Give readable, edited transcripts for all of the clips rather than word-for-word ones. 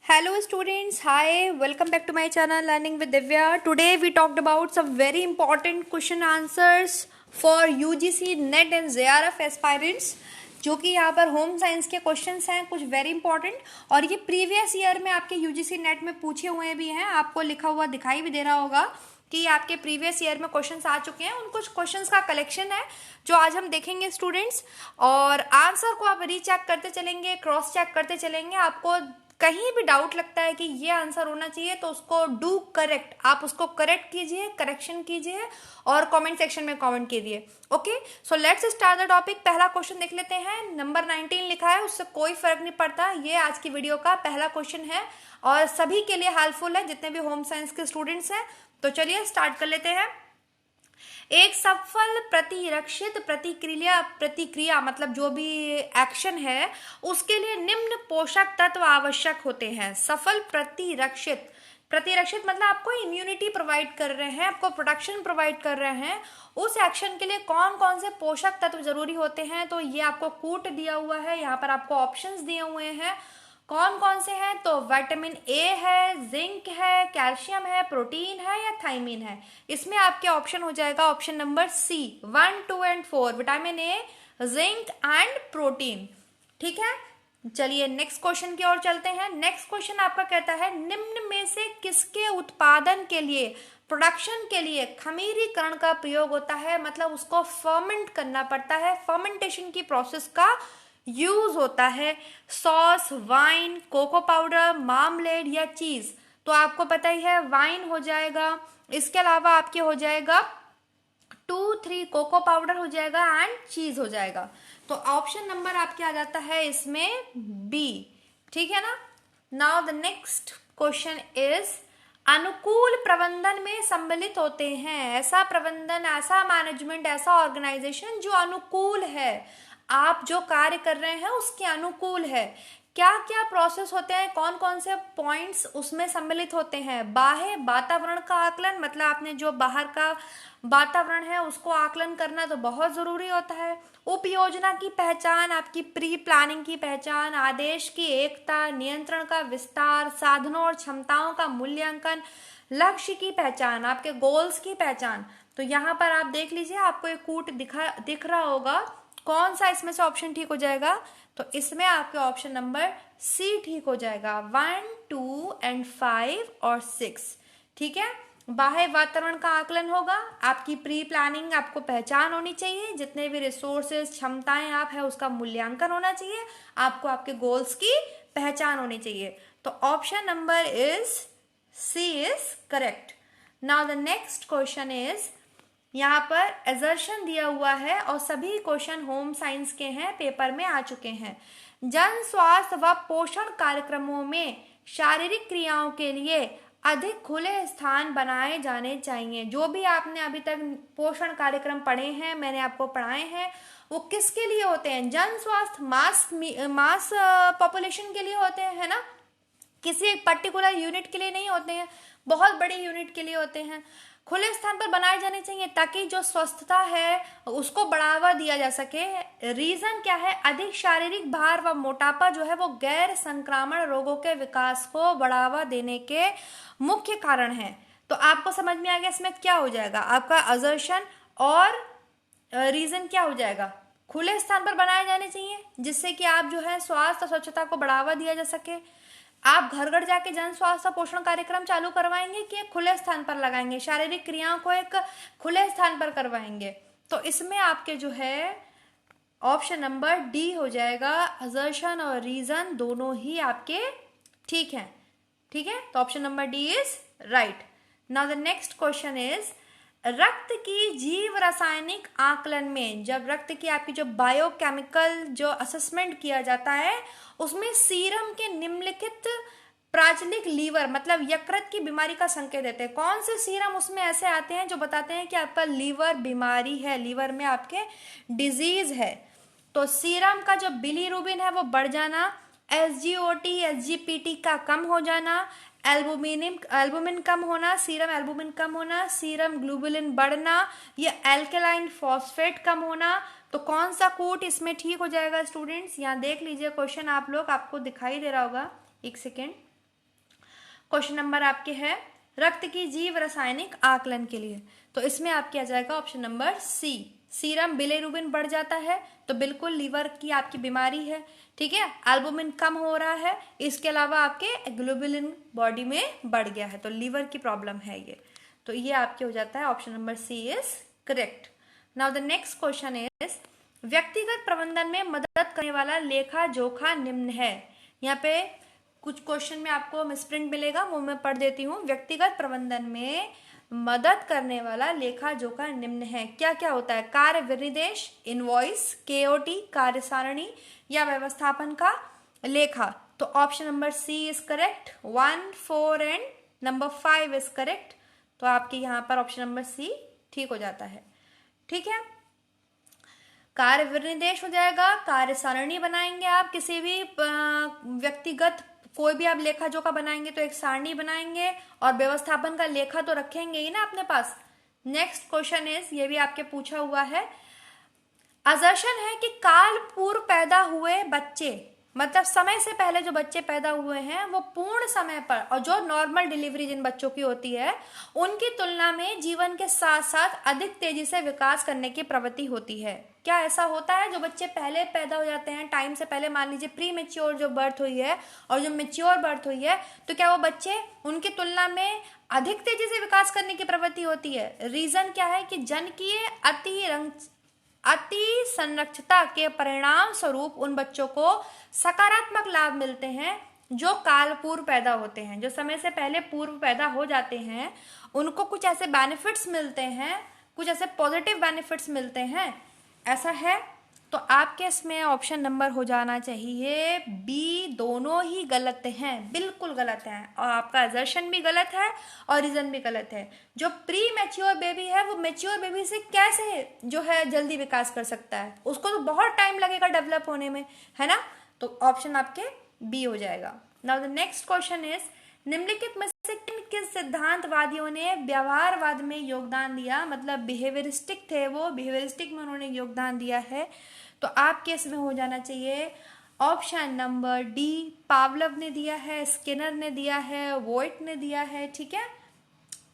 Hello students, hi, welcome back to my channel Learning with Divya. Today we talked about some very important question answers for UGC NET and JRF aspirants, जो कि यहाँ पर home science के questions हैं कुछ very important, और ये previous year में आपके यूजीसी नेट में पूछे हुए भी हैं। आपको लिखा हुआ दिखाई भी दे रहा होगा कि आपके प्रीवियस ईयर में क्वेश्चंस आ चुके हैं। उन कुछ क्वेश्चंस का कलेक्शन है जो आज हम देखेंगे स्टूडेंट्स, और आंसर को आप रीचेक करते चलेंगे, क्रॉस चेक करते चलेंगे। आपको कहीं भी डाउट लगता है कि ये आंसर होना चाहिए तो उसको डू करेक्ट, आप उसको करेक्ट कीजिए, करेक्शन कीजिए और कमेंट सेक्शन में कमेंट कीजिए। Okay, so let's start the topic. पहला क्वेश्चन देख लेते हैं। नंबर 19 लिखा है, उससे कोई फर्क नहीं पड़ता, ये आज की वीडियो का पहला क्वेश्चन है और सभी के लिए हेल्पफुल है जितने भी होम साइंस के स्टूडेंट्स हैं। तो चलिए स्टार्ट कर लेते हैं। एक सफल प्रतिरक्षित प्रतिक्रिया मतलब जो भी एक्शन है उसके लिए निम्न पोषक तत्व आवश्यक होते हैं। सफल प्रतिरक्षित मतलब आपको इम्यूनिटी प्रोवाइड कर रहे हैं, आपको प्रोटेक्शन प्रोवाइड कर रहे हैं। उस एक्शन के लिए कौन कौन से पोषक तत्व जरूरी होते हैं, तो ये आपको कूट दिया हुआ है, यहाँ पर आपको ऑप्शंस दिए हुए हैं कौन कौन से हैं। तो विटामिन ए है, जिंक है, कैल्शियम है, प्रोटीन है या थायमीन है। इसमें आपके ऑप्शन हो जाएगा option number C, 1, 2 and 4, vitamin A, zinc and protein. ठीक है, चलिए नेक्स्ट क्वेश्चन की ओर चलते हैं। नेक्स्ट क्वेश्चन आपका कहता है, निम्न में से किसके उत्पादन के लिए, प्रोडक्शन के लिए खमीरीकरण का प्रयोग होता है, मतलब उसको फर्मेंट करना पड़ता है, फर्मेंटेशन की प्रोसेस का यूज होता है। Sauce, wine, cocoa powder, marmalade या चीज। तो आपको पता ही है वाइन हो जाएगा, इसके अलावा आपके हो जाएगा 2, 3 कोको पाउडर हो जाएगा एंड चीज हो जाएगा। तो ऑप्शन नंबर आपके आ जाता है इसमें बी। ठीक है ना। Now the next question is, अनुकूल प्रबंधन में सम्मिलित होते हैं ऐसा प्रबंधन, ऐसा मैनेजमेंट, ऐसा ऑर्गेनाइजेशन जो अनुकूल है, आप जो कार्य कर रहे हैं उसके अनुकूल है। क्या क्या प्रोसेस होते हैं, कौन कौन से पॉइंट्स उसमें सम्मिलित होते हैं। बाह्य वातावरण का आकलन, मतलब आपने जो बाहर का वातावरण है उसको आकलन करना तो बहुत जरूरी होता है। उपयोजना की पहचान, आपकी प्री प्लानिंग की पहचान, आदेश की एकता, नियंत्रण का विस्तार, साधनों और क्षमताओं का मूल्यांकन, लक्ष्य की पहचान, आपके गोल्स की पहचान। तो यहाँ पर आप देख लीजिए, आपको एक कूट दिख रहा होगा, कौन सा इसमें से ऑप्शन ठीक हो जाएगा। तो इसमें आपके ऑप्शन नंबर सी ठीक हो जाएगा, 1, 2 एंड 5 और 6। ठीक है, बाह्य वातावरण का आकलन होगा, आपकी प्री प्लानिंग, आपको पहचान होनी चाहिए, जितने भी रिसोर्सेज क्षमताएं आप है उसका मूल्यांकन होना चाहिए, आपको आपके गोल्स की पहचान होनी चाहिए। तो option number is C is correct. Now the next question is, यहाँ पर एजर्शन दिया हुआ है और सभी क्वेश्चन होम साइंस के हैं, पेपर में आ चुके हैं। जन स्वास्थ्य व पोषण कार्यक्रमों में शारीरिक क्रियाओं के लिए अधिक खुले स्थान बनाए जाने चाहिए। जो भी आपने अभी तक पोषण कार्यक्रम पढ़े हैं, मैंने आपको पढ़ाए हैं, वो किसके लिए होते हैं। जन स्वास्थ्य मास पॉपुलेशन के लिए होते हैं, है ना, किसी एक पर्टिकुलर यूनिट के लिए नहीं होते हैं, बहुत बड़े यूनिट के लिए होते हैं। खुले स्थान पर बनाए जाने चाहिए ताकि जो स्वस्थता है उसको बढ़ावा दिया जा सके। रीजन क्या है, अधिक शारीरिक भार व मोटापा जो है वो गैर संक्रामण रोगों के विकास को बढ़ावा देने के मुख्य कारण है। तो आपको समझ में आ गया इसमें क्या हो जाएगा, आपका असर्शन और रीजन क्या हो जाएगा, खुले स्थान पर बनाए जाने चाहिए जिससे कि आप जो है स्वास्थ्य और स्वच्छता को बढ़ावा दिया जा सके। आप घर घर जाके जन स्वास्थ्य पोषण कार्यक्रम चालू करवाएंगे कि एक खुले स्थान पर लगाएंगे, शारीरिक क्रियाओं को एक खुले स्थान पर करवाएंगे। तो इसमें आपके जो है ऑप्शन नंबर डी हो जाएगा, असर्शन और रीजन दोनों ही आपके ठीक हैं। ठीक है, तो option number D is right. Now the next question is, रक्त की जीव रासायनिक आकलन में, जब रक्त की आपकी जो बायोकेमिकल जो असेसमेंट किया जाता है उसमें सीरम के निम्नलिखित प्राचलिक लीवर मतलब यकृत की बीमारी का संकेत देते हैं। कौन से सीरम उसमें ऐसे आते हैं जो बताते हैं कि आपका लीवर बीमारी है, लीवर में आपके डिजीज है। तो सीरम का जो बिलीरुबिन है वो बढ़ जाना, एसजीओटी एसजीपीटी का कम हो जाना, एल्बुमिन कम होना, सीरम एल्बुमिन कम होना, सीरम ग्लोबुलिन बढ़ना, या एल्केलाइन फॉस्फेट कम होना। तो कौन सा कूट इसमें ठीक हो जाएगा स्टूडेंट्स, यहाँ देख लीजिए क्वेश्चन आप लोग, आपको दिखाई दे रहा होगा, एक सेकेंड। क्वेश्चन नंबर आपके है रक्त की जीव रासायनिक आकलन के लिए, तो इसमें आपके आ जाएगा option number C, serum bilirubin बढ़ जाता है तो बिल्कुल लीवर की आपकी बीमारी है, ठीक है। एल्बुमिन कम हो रहा है, इसके अलावा आपके ग्लोबुलिन बॉडी में बढ़ गया है, तो लीवर की प्रॉब्लम है ये, तो ये आपके हो जाता है option number C is correct. Now the next question is व्यक्तिगत प्रबंधन में मदद करने वाला लेखा जोखा निम्न है। यहाँ पे कुछ क्वेश्चन में आपको मिसप्रिंट मिलेगा, वो मैं पढ़ देती हूँ। व्यक्तिगत प्रबंधन में मदद करने वाला लेखा जोखा निम्न है, क्या क्या होता है? कार्य विनिर्देश, इनवॉइस, केओटी कार्य सारणी, या व्यवस्थापन का लेखा। तो option number C is correct, 1, 4 and number 5 is correct. तो आपके यहाँ पर ऑप्शन नंबर सी ठीक हो जाता है, ठीक है। कार्य विनिर्देश हो जाएगा, कार्य सारणी बनाएंगे आप किसी भी व्यक्तिगत कोई भी आप लेखा जोखा बनाएंगे तो एक सारणी बनाएंगे, और व्यवस्थापन का लेखा तो रखेंगे ही ना अपने पास। नेक्स्ट क्वेश्चन इज, ये भी आपके पूछा हुआ है, असर्शन है कि काल पूर्व पैदा हुए बच्चे, मतलब समय से पहले जो बच्चे पैदा हुए हैं वो पूर्ण समय पर, और जो नॉर्मल डिलीवरी जिन बच्चों की होती है उनकी तुलना में जीवन के साथ साथ अधिक तेजी से विकास करने की प्रवृत्ति होती है। क्या ऐसा होता है? जो बच्चे पहले पैदा हो जाते हैं टाइम से पहले, मान लीजिए प्री मेच्योर जो बर्थ हुई है और जो मेच्योर बर्थ हुई है, तो क्या वो बच्चे उनकी तुलना में अधिक तेजी से विकास करने की प्रवृत्ति होती है? रीजन क्या है कि जनकीय अति संरक्षता के परिणाम स्वरूप उन बच्चों को सकारात्मक लाभ मिलते हैं जो काल पूर्व पैदा होते हैं, जो समय से पहले पूर्व पैदा हो जाते हैं, उनको कुछ ऐसे बेनिफिट्स मिलते हैं, कुछ ऐसे पॉजिटिव बेनिफिट्स मिलते हैं, ऐसा है। तो आपके इसमें ऑप्शन नंबर हो जाना चाहिए बी, दोनों ही गलत हैं, बिल्कुल गलत हैं, और आपका असर्शन भी गलत है और रीजन भी गलत है। जो प्री मैच्योर बेबी है वो मैच्योर बेबी से कैसे जो है जल्दी विकास कर सकता है? उसको तो बहुत टाइम लगेगा डेवलप होने में, है ना। तो ऑप्शन आपके बी हो जाएगा। Now the next question is, निम्नलिखित में से किस सिद्धांतवादियों ने व्यवहारवाद में योगदान दिया? मतलब बिहेवियरिस्टिक थे वो, बिहेवियरिस्टिक में उन्होंने योगदान दिया है। तो आपके इसमें हो जाना चाहिए ऑप्शन नंबर डी, पावलव ने दिया है, स्किनर ने दिया है, वॉइट ने दिया है, ठीक है,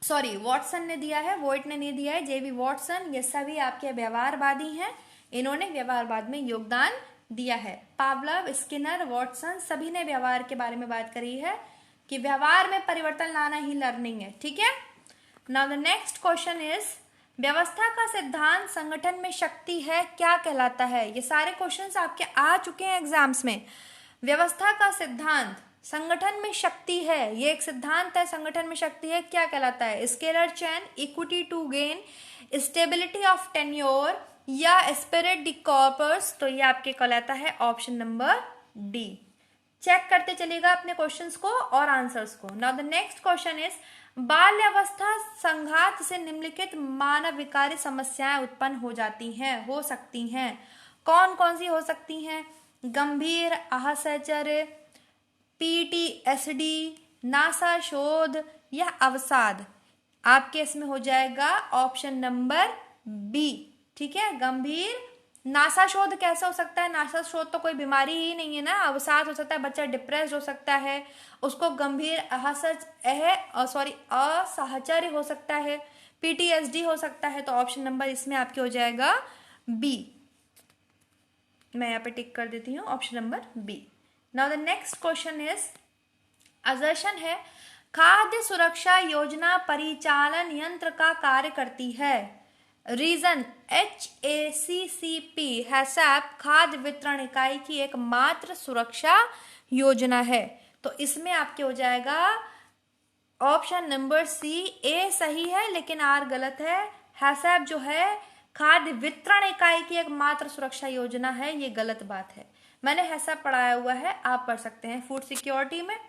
सॉरी वॉटसन ने दिया है, वॉइट ने नहीं दिया है, जेबी वॉटसन, ये सभी आपके व्यवहारवादी हैं, इन्होंने व्यवहारवाद में योगदान दिया है। पावलव, स्किनर, वॉटसन सभी ने व्यवहार के बारे में बात करी है कि व्यवहार में परिवर्तन लाना ही लर्निंग है, ठीक है। Now the next question is, व्यवस्था का सिद्धांत संगठन में शक्ति है क्या कहलाता है? ये सारे क्वेश्चंस आपके आ चुके हैं एग्जाम्स में। व्यवस्था का सिद्धांत संगठन में शक्ति है, ये एक सिद्धांत है, संगठन में शक्ति है, क्या कहलाता है? Scalar chain, equity to gain, stability of tenure, या स्पिरिट द कॉर्पस। तो ये आपके कहलाता है ऑप्शन नंबर डी। चेक करते चलेगा अपने क्वेश्चंस को और आंसर्स को। Now the next question is, बाल्यावस्था संघात से निम्नलिखित मानव विकारी समस्याएं उत्पन्न हो जाती हैं, हो सकती हैं। कौन कौन सी हो सकती हैं? गंभीर असहचर्य, पीटीएसडी, नासा शोध, या अवसाद। आपके इसमें हो जाएगा ऑप्शन नंबर बी, ठीक है। गंभीर, नासा शोध कैसे हो सकता है? नासा शोध तो कोई बीमारी ही नहीं है ना। अवसाद हो सकता है, बच्चा डिप्रेस्ड हो सकता है, उसको गंभीर असहचर्य हो सकता है, पीटीएसडी हो सकता है। तो ऑप्शन नंबर इसमें आपके हो जाएगा बी, मैं यहाँ पे टिक कर देती हूँ option number B. Now the next question is, assertion है खाद्य सुरक्षा योजना परिचालन यंत्र का कार्य करती है। रीजन, HACCP हैसैप खाद्य वितरण इकाई की एकमात्र सुरक्षा योजना है। तो इसमें आपके हो जाएगा ऑप्शन नंबर सी, ए सही है लेकिन आर गलत है। हैसैप जो है खाद्य वितरण इकाई की एकमात्र सुरक्षा योजना है, ये गलत बात है। मैंने हैसैप पढ़ाया हुआ है, आप पढ़ सकते हैं फूड सिक्योरिटी में।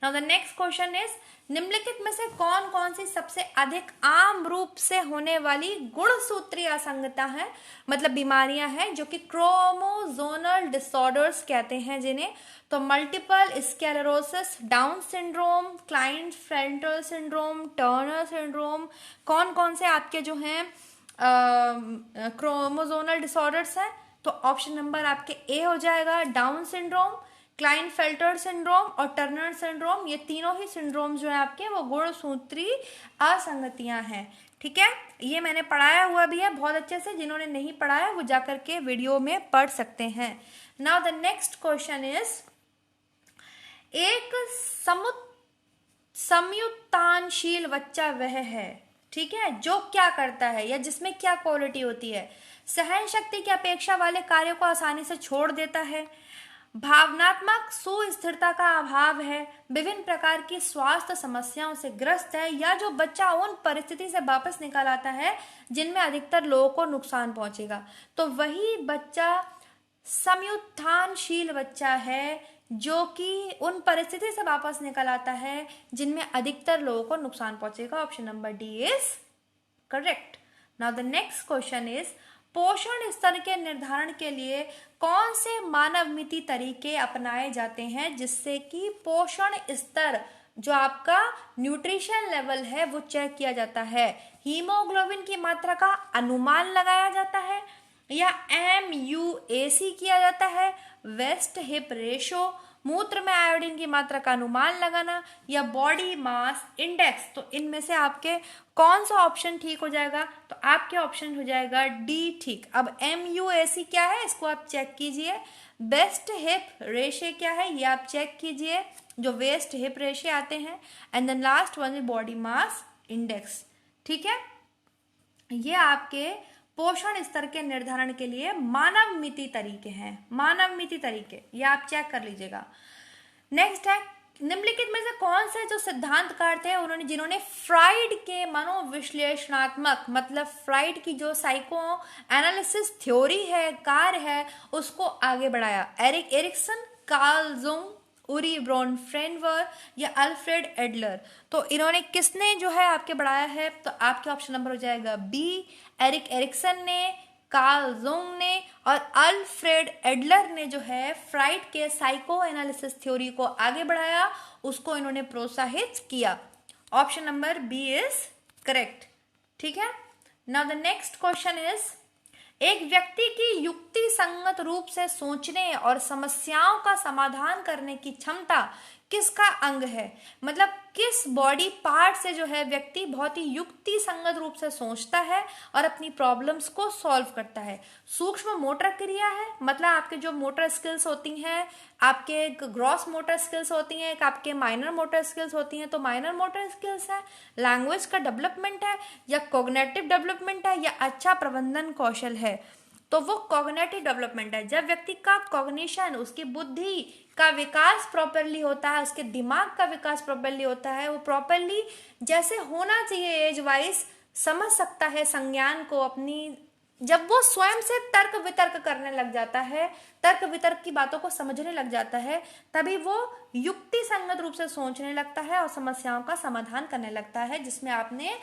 Now the next question is, निम्नलिखित में से कौन कौन सी सबसे अधिक आम रूप से होने वाली गुणसूत्रीय असंगतता है, मतलब बीमारियां हैं जो कि क्रोमोजोनल डिसऑर्डर्स कहते हैं जिन्हें? तो multiple sclerosis, down syndrome, Klinefelter syndrome, turner syndrome. कौन कौन से आपके जो हैं क्रोमोजोनल डिसऑर्डर्स हैं? तो ऑप्शन नंबर आपके ए हो जाएगा, डाउन सिंड्रोम, क्लाइनफेल्टर सिंड्रोम और टर्नर सिंड्रोम, ये तीनों ही सिंड्रोम जो है आपके वो गुणसूत्री असंगतियां हैं। ठीक है, ये मैंने पढ़ाया हुआ भी है बहुत अच्छे से, जिन्होंने नहीं पढ़ाया वो जाकर के वीडियो में पढ़ सकते हैं। Now the next question is, एक संयुक्तानशील बच्चा वह है, ठीक है, जो क्या करता है या जिसमें क्या क्वालिटी होती है, सहन शक्ति की अपेक्षा वाले कार्यों को आसानी से छोड़ देता है, भावनात्मक सुस्थिरता का अभाव है, विभिन्न प्रकार की स्वास्थ्य समस्याओं से ग्रस्त है, या जो बच्चा उन परिस्थिति से वापस निकल आता है जिनमें अधिकतर लोगों को नुकसान पहुंचेगा। तो वही बच्चा संयुत्थानशील बच्चा है जो कि उन परिस्थिति से वापस निकल आता है जिनमें अधिकतर लोगों को नुकसान पहुंचेगा। Option number D is correct. Now the next question is, पोषण स्तर के निर्धारण के लिए कौन से मानव मिति तरीके अपनाए जाते हैं जिससे कि पोषण स्तर जो आपका न्यूट्रिशन लेवल है वो चेक किया जाता है। हीमोग्लोबिन की मात्रा का अनुमान लगाया जाता है, या MUAC किया जाता है, वेस्ट हिप रेशो, मूत्र में आयोडीन की मात्रा का अनुमान लगाना, या बॉडी मास इंडेक्स। तो इनमें से आपके कौन सा ऑप्शन ठीक हो जाएगा? तो आपके ऑप्शन हो जाएगा डी ठीक। अब MUAC क्या है इसको आप चेक कीजिए, वेस्ट हिप रेशे क्या है ये आप चेक कीजिए, जो वेस्ट हिप रेशे आते हैं, and then last one is body mass index. ठीक है, ये आपके पोषण स्तर के निर्धारण के लिए मानव मिति तरीके हैं, मानव मिति तरीके, ये आप चेक कर लीजिएगा। नेक्स्ट है, निम्नलिखित में से कौन से जो सिद्धांतकार थे उन्होंने जिन्होंने फ्राइड के मनोविश्लेषणात्मक मतलब फ्राइड की जो साइको एनालिसिस थ्योरी है, कार्य है, उसको आगे बढ़ाया? Erik Erikson, Carl Jung, Urie Bronfenbrenner, या अल्फ्रेड एडलर। तो इन्होंने किसने जो है आपके बढ़ाया है? तो आपके ऑप्शन नंबर हो जाएगा बी, एरिक एरिक्सन ने, कार्ल जुंग ने और अल्फ्रेड एडलर ने जो है फ्राइड के साइको एनालिसिस थ्योरी को आगे बढ़ाया, उसको इन्होंने प्रोत्साहित किया। Option number B is correct. ठीक है, now the next question is, एक व्यक्ति की युक्ति संगत रूप से सोचने और समस्याओं का समाधान करने की क्षमता किसका अंग है? मतलब किस बॉडी पार्ट से जो है व्यक्ति बहुत ही युक्ति संगत रूप से सोचता है और अपनी प्रॉब्लम्स को सॉल्व करता है? सूक्ष्म मोटर क्रिया है, मतलब आपके जो मोटर स्किल्स होती हैं, आपके ग्रॉस मोटर स्किल्स होती हैं, एक आपके माइनर मोटर स्किल्स होती हैं, तो माइनर मोटर स्किल्स है, लैंग्वेज का डेवलपमेंट है, या कॉग्निटिव डेवलपमेंट है, या अच्छा प्रबंधन कौशल है? तो वो कॉग्निटिव डेवलपमेंट है। जब व्यक्ति का कॉग्निशन, उसकी बुद्धि का विकास प्रॉपरली होता है, उसके दिमाग का विकास प्रॉपरली होता है, वो प्रॉपरली जैसे होना चाहिए एज वाइज समझ सकता है संज्ञान को अपनी, जब वो स्वयं से तर्क वितर्क करने लग जाता है, तर्क वितर्क की बातों को समझने लग जाता है, तभी वो युक्ति संगत रूप से सोचने लगता है और समस्याओं का समाधान करने लगता है, जिसमें आपने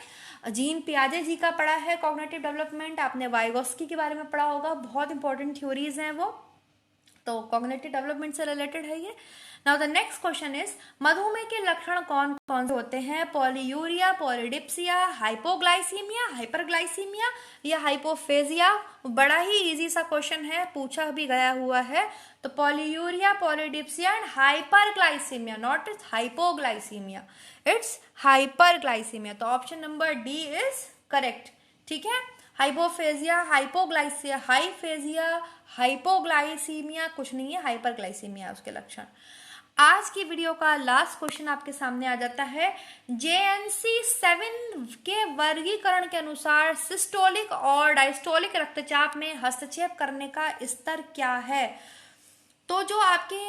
जीन पियाजे जी का पढ़ा है कॉग्निटिव डेवलपमेंट, आपने वाइगोस्की के बारे में पढ़ा होगा, बहुत इंपॉर्टेंट थ्योरीज हैं वो, तो कॉग्निटिव डेवलपमेंट से रिलेटेड है ये। Now the next question is, मधुमेह के लक्षण कौन कौन से होते हैं? पॉलीयूरिया, पॉलीडिप्सिया, हाइपोग्लाइसीमिया, हाइपरग्लाइसीमिया, या हाइपोफेजिया? बड़ा ही इजी सा क्वेश्चन है, पूछा भी गया हुआ है। तो polyuria, polydipsia and hyperglycaemia, not it's hypoglycaemia, it's hyperglycaemia. तो option number D is correct. ठीक है, हाइपोफेजिया, हाइपोग्लाइसिया, हाइफेजिया, हाइपोग्लाइसीमिया कुछ नहीं है, हाइपरग्लाइसीमिया उसके लक्षण। आज की वीडियो का लास्ट क्वेश्चन आपके सामने आ जाता है, JNC 7 के वर्गीकरण के अनुसार सिस्टोलिक और डायस्टोलिक रक्तचाप में हस्तक्षेप करने का स्तर क्या है? तो जो आपके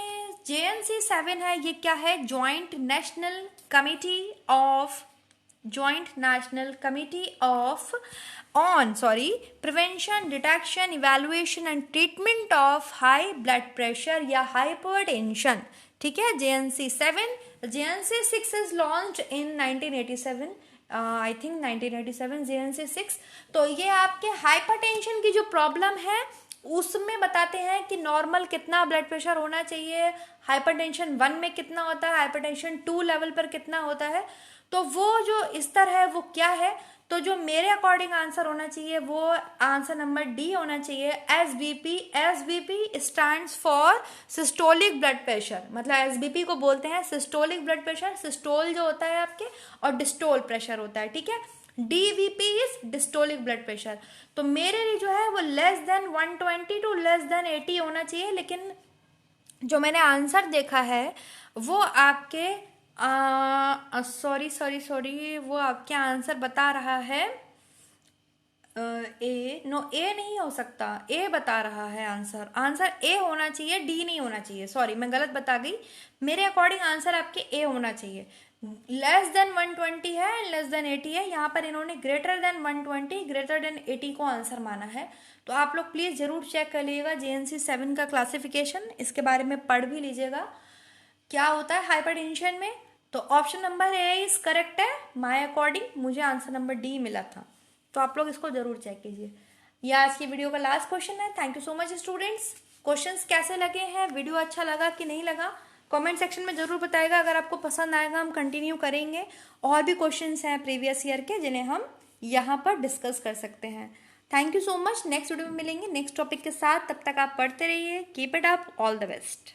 JNC 7 है ये क्या है? Joint national committee of prevention, detection, evaluation and treatment of high blood pressure या हाइपरटेंशन। ठीक है, JNC 7, JNC 6 is launched in 1987, I think 1987 JNC 6। तो ये आपके हाइपरटेंशन की जो प्रॉब्लम है उसमें बताते हैं कि नॉर्मल कितना ब्लड प्रेशर होना चाहिए, हाइपरटेंशन 1 में कितना होता है, हाइपरटेंशन 2 लेवल पर कितना होता है। तो वो जो स्तर है वो क्या है, तो जो मेरे अकॉर्डिंग आंसर होना चाहिए वो आंसर नंबर डी होना चाहिए, SBP. SBP stands for systolic blood pressure, मतलब एसबीपी को बोलते हैं सिस्टोलिक ब्लड प्रेशर। सिस्टोल जो होता है आपके और डिस्टोल प्रेशर होता है, ठीक है। DBP is diastolic blood pressure. तो मेरे लिए जो है वो less than 120 to less than 80 होना चाहिए, लेकिन जो मैंने आंसर देखा है वो आपके सॉरी वो आपके आंसर बता रहा है ए, नो ए नहीं हो सकता, ए बता रहा है आंसर। आंसर ए होना चाहिए, डी नहीं होना चाहिए। सॉरी मैं गलत बता गई, मेरे अकॉर्डिंग आंसर आपके ए होना चाहिए। लेस देन 120 है, लेस देन 80 है, यहाँ पर इन्होंने ग्रेटर देन 120 ग्रेटर देन 80 को आंसर माना है। तो आप लोग प्लीज़ ज़रूर चेक कर लीजिएगा JNC 7 का क्लासिफिकेशन, इसके बारे में पढ़ भी लीजिएगा क्या होता है हाइपरटेंशन में। तो option number A is correct है माय अकॉर्डिंग, मुझे आंसर नंबर डी मिला था। तो आप लोग इसको जरूर चेक कीजिए। यह आज की वीडियो का लास्ट क्वेश्चन है। Thank you so much students. Questions कैसे लगे हैं, वीडियो अच्छा लगा कि नहीं लगा, कमेंट सेक्शन में जरूर बताएगा। अगर आपको पसंद आएगा हम कंटिन्यू करेंगे। और भी क्वेश्चंस हैं प्रीवियस ईयर के जिन्हें हम यहाँ पर डिस्कस कर सकते हैं। Thank you so much. Next video में मिलेंगे नेक्स्ट टॉपिक के साथ, तब तक आप पढ़ते रहिए। Keep it up, all the best.